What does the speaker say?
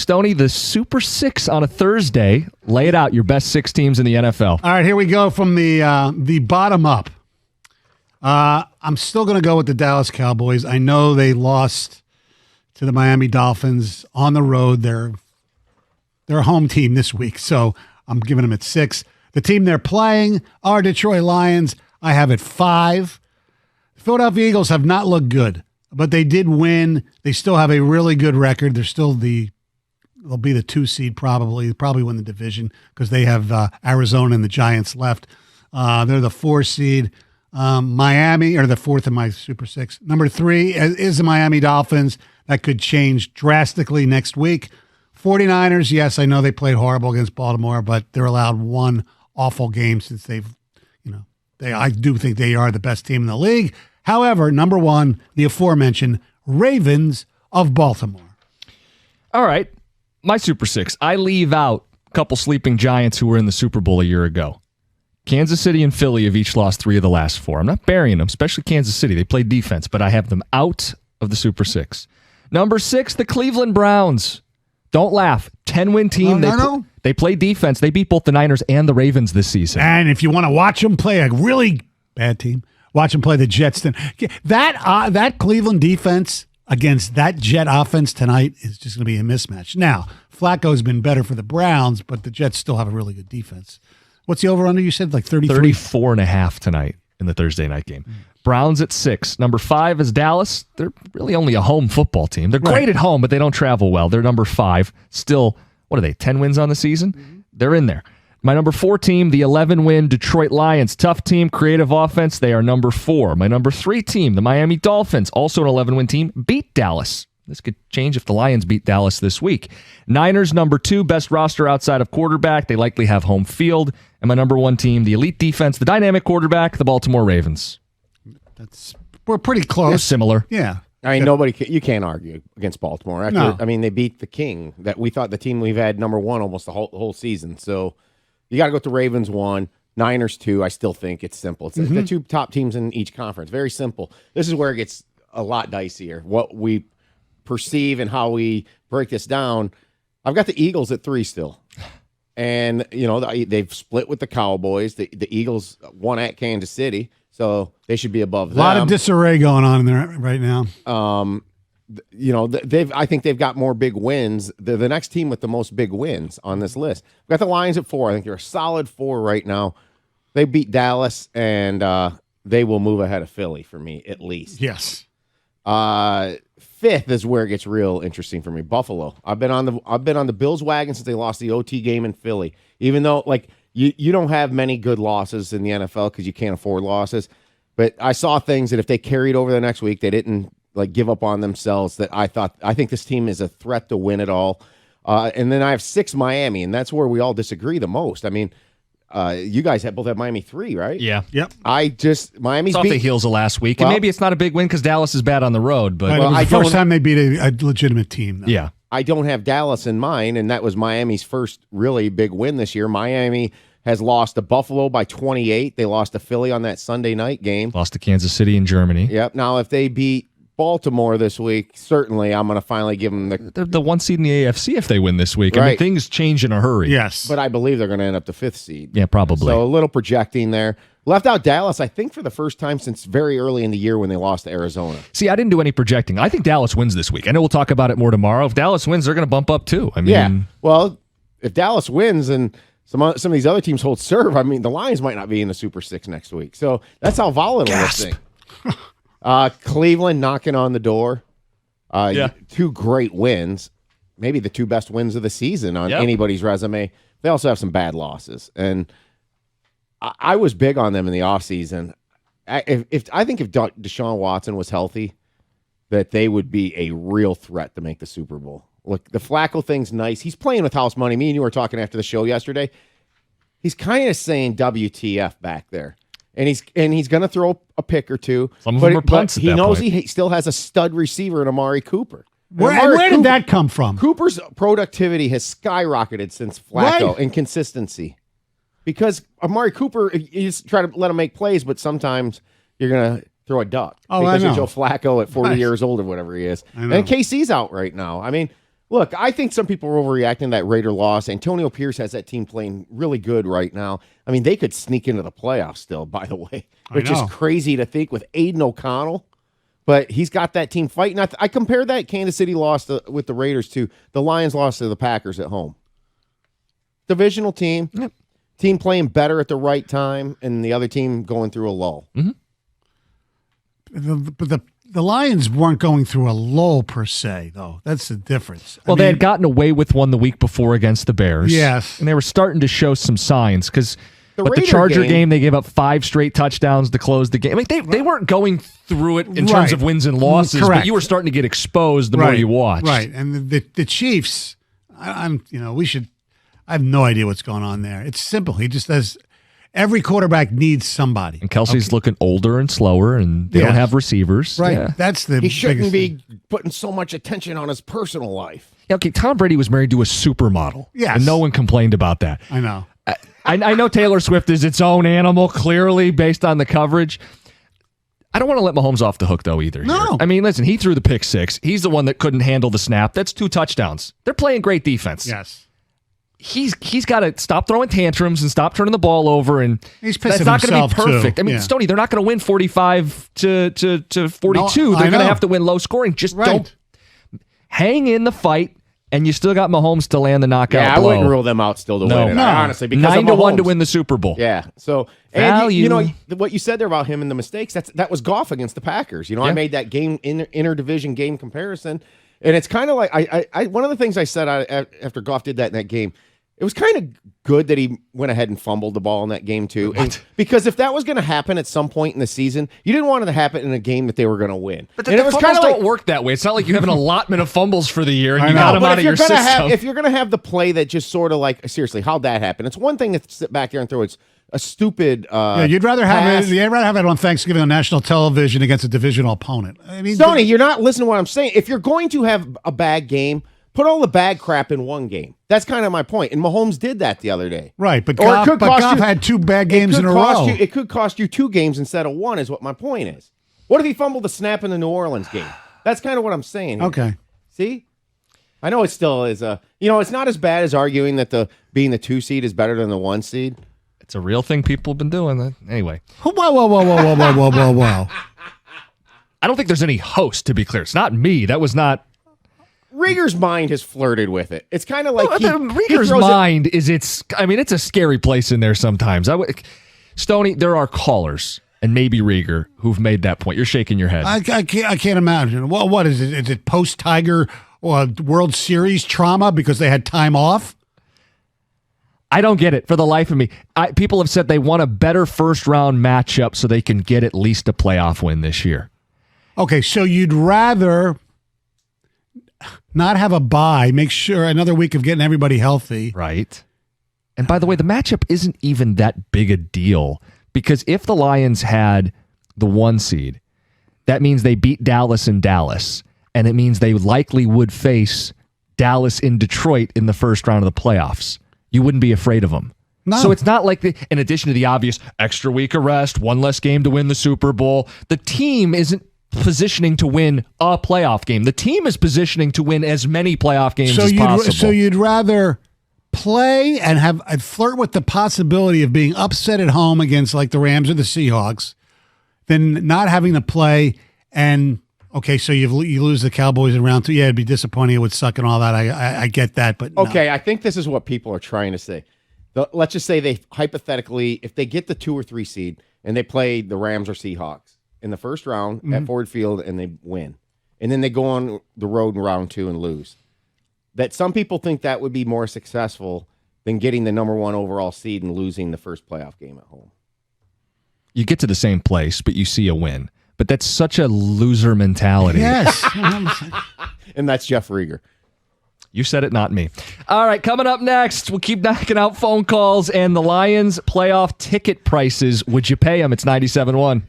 Stoney, the Super Six on a Thursday. Lay it out, your best 6 teams in the NFL. All right, here we go from the bottom up. I'm still going to go with the Dallas Cowboys. I know they lost to the Miami Dolphins on the road. They're a home team this week, so I'm giving them at 6. The team they're playing are Detroit Lions. I have it 5. The Philadelphia Eagles have not looked good, but they did win. They still have a really good record. They're still they'll be the 2 seed probably. They'll probably win the division because they have Arizona and the Giants left. They're the 4 seed. Miami are the 4th in my Super 6. Number 3 is the Miami Dolphins. That could change drastically next week. 49ers, yes, I know they played horrible against Baltimore, but they're allowed one awful game since I do think they are the best team in the league. However, number 1, the aforementioned Ravens of Baltimore. All right, my Super 6. I leave out a couple sleeping giants who were in the Super Bowl a year ago. Kansas City and Philly have each lost 3 of the last 4. I'm not burying them, especially Kansas City. They played defense, but I have them out of the Super 6. Number 6, the Cleveland Browns. Don't laugh. 10-win team. They play defense. They beat both the Niners and the Ravens this season. And if you want to watch them play a really bad team, watch them play the Jets. That Cleveland defense against that Jet offense tonight is just going to be a mismatch. Now, Flacco's been better for the Browns, but the Jets still have a really good defense. What's the over-under you said? Like 33? 34.5 tonight in the Thursday night game. Browns at 6. Number 5 is Dallas. They're really only a home football team. They're great at home, but they don't travel well. They're number 5. Still, what are they, 10 wins on the season? Mm-hmm. They're in there. My number 4 team, the 11-win Detroit Lions. Tough team, creative offense. They are number 4. My number 3 team, the Miami Dolphins, also an 11-win team, beat Dallas. This could change if the Lions beat Dallas this week. Niners, number 2, best roster outside of quarterback. They likely have home field. And my number 1 team, the elite defense, the dynamic quarterback, the Baltimore Ravens. We're pretty close. They're similar. Yeah. I mean, you can't argue against Baltimore. No. I mean, they beat the king that we thought the team we've had number 1 almost the whole season. So you got to go with the Ravens 1, Niners 2. I still think it's simple. It's the 2 top teams in each conference. Very simple. This is where it gets a lot dicier. What we perceive and how we break this down. I've got the Eagles at 3 still. And, they've split with the Cowboys. The Eagles won at Kansas City, so they should be above them. A lot of disarray going on in there right now. I think they've got more big wins. They're the next team with the most big wins on this list. We've got the Lions at 4. I think they're a solid 4 right now. They beat Dallas, and they will move ahead of Philly for me, at least. Yes. 5th is where it gets real interesting for me. Buffalo. I've been on the Bills wagon since they lost the OT game in Philly. Even though you don't have many good losses in the NFL because you can't afford losses, but I saw things that if they carried over the next week, they didn't give up on themselves. That I think this team is a threat to win it all. And then I have 6 Miami, and that's where we all disagree the most. I mean, you guys both have Miami 3, right? Yeah. Yep. It's Miami's off the heels of last week, and maybe it's not a big win because Dallas is bad on the road. But it was the first time they beat a legitimate team. Though. Yeah. I don't have Dallas in mine, and that was Miami's first really big win this year. Miami has lost to Buffalo by 28. They lost to Philly on that Sunday night game. Lost to Kansas City in Germany. Yep. Now, if they beat Baltimore this week, certainly I'm going to finally give them They're the 1 seed in the AFC if they win this week. Right. I mean, things change in a hurry. Yes. But I believe they're going to end up the 5th seed. Yeah, probably. So a little projecting there. Left out Dallas, I think, for the first time since very early in the year when they lost to Arizona. See, I didn't do any projecting. I think Dallas wins this week. I know we'll talk about it more tomorrow. If Dallas wins, they're going to bump up too. I mean, yeah. Well, if Dallas wins and some of these other teams hold serve, I mean, the Lions might not be in the Super 6 next week. So that's how volatile this thing. Cleveland knocking on the door. 2 great wins, maybe the 2 best wins of the season on anybody's resume. They also have some bad losses, and I was big on them in the offseason. I think if Deshaun Watson was healthy, that they would be a real threat to make the Super Bowl. Look, the Flacco thing's nice. He's playing with house money. Me and you were talking after the show yesterday. He's kind of saying WTF back there. And he's going to throw a pick or 2. Some of them are punts at he that knows point. he still has a stud receiver in Amari Cooper. Where did that come from? Cooper's productivity has skyrocketed since Flacco and consistency. Because Amari Cooper, you just try to let him make plays, but sometimes you're going to throw a duck. Oh, because I know. you're Joe Flacco at 40 years old or whatever he is. And KC's out right now. I mean, Look, I think some people are overreacting to that Raider loss. Antonio Pierce has that team playing really good right now. I mean, they could sneak into the playoffs still, by the way, which is crazy to think with Aiden O'Connell. But he's got that team fighting. I compare that Kansas City loss with the Raiders to the Lions loss to the Packers at home. Divisional team, team playing better at the right time, and the other team going through a lull. But the Lions weren't going through a lull per se, though. That's the difference. Well, they had gotten away with one the week before against the Bears. Yes. And they were starting to show some signs because the Raider Charger game, they gave up 5 straight touchdowns to close the game. I mean, they weren't going through it in terms of wins and losses, Correct. but you were starting to get exposed the more you watched. Right. And the Chiefs, I have no idea what's going on there. It's simple. He just has every quarterback needs somebody. And Kelsey's looking older and slower, and they don't have receivers. Right. Yeah. That's the He shouldn't biggest be putting so much attention on his personal life. Yeah, okay, Tom Brady was married to a supermodel. Yes. And no one complained about that. I know. I know Taylor Swift is its own animal, clearly, based on the coverage. I don't want to let Mahomes off the hook, though, either. No. Here. I mean, listen, he threw the pick 6. He's the one that couldn't handle the snap. That's 2 touchdowns. They're playing great defense. Yes. He's got to stop throwing tantrums and stop turning the ball over, and He's pissing that's not going to be himself, perfect. too. I mean, Yeah. Stoney, they're not going to win 45 to 42. No, They're I going to know. have to win low scoring. Just Right. don't hang in the fight, and you still got Mahomes to land the knockout Yeah, I blow. wouldn't rule them out still to No. win it. No. Honestly, because 9-1 to Mahomes. win the Super Bowl. Yeah. So, Value. you know, what you said there about him and the mistakes, that was Goff against the Packers. You know, I made that game interdivision game comparison, and it's kind of like I one of the things I said after Goff did that in that game, it was kind of good that he went ahead and fumbled the ball in that game too. Because if that was going to happen at some point in the season, you didn't want it to happen in a game that they were going to win. But and the it was fumbles kind of don't work that way. It's not like you have an allotment of fumbles for the year and you know. got them But out of your if system. if you're going to have the play that just sort of like, seriously, how'd that happen? It's one thing to sit back there and throw a stupid You'd rather have pass. it on Thanksgiving on national television against a divisional opponent. I mean, Stoney, you're not listening to what I'm saying. If you're going to have a bad game, put all the bad crap in one game. That's kind of my point. And Mahomes did that the other day. right, but Or it could cost Goff you- had 2 bad games in a cost row. it could cost you 2 games instead of 1 is what my point is. What if he fumbled the snap in the New Orleans game? That's kind of what I'm saying here. Okay. See? I know it still is it's not as bad as arguing that being the 2 seed is better than the 1 seed. It's a real thing people have been doing. Anyway, Whoa. I don't think there's any host, to be clear. It's not me. That was not... Rieger's mind has flirted with it. It's kind of like Rieger's mind is it's a scary place in there sometimes. Stoney, there are callers, and maybe Rieger, who've made that point. You're shaking your head. I can't imagine. What is it? Is it post-Tiger World Series trauma because they had time off? I don't get it for the life of me. People have said they want a better first-round matchup so they can get at least a playoff win this year. Okay, so you'd rather not have a bye, make sure another week of getting everybody healthy. Right. And by the way, the matchup isn't even that big a deal because if the Lions had the 1 seed, that means they beat Dallas in Dallas, and it means they likely would face Dallas in Detroit in the first round of the playoffs. You wouldn't be afraid of them. No. So it's not like, in addition to the obvious extra week of rest, 1 less game to win the Super Bowl, the team isn't positioning to win a playoff game. The team is positioning to win as many playoff games as possible. So you'd rather play and flirt with the possibility of being upset at home against like the Rams or the Seahawks than not having to play and okay, so you lose the Cowboys in round 2. Yeah, it'd be disappointing. It would suck and all that. I get that, but no. Okay, I think this is what people are trying to say. Let's just say they hypothetically, if they get the 2 or 3 seed and they play the Rams or Seahawks in the first round at Ford Field and they win, and then they go on the road in round 2 and lose, that some people think that would be more successful than getting the number 1 overall seed and losing the first playoff game at home. You get to the same place, but you see a win. But that's such a loser mentality. Yes. And that's Jeff Rieger. You said it, not me. All right, coming up next, we'll keep knocking out phone calls and the Lions playoff ticket prices. Would you pay them? It's 97.1.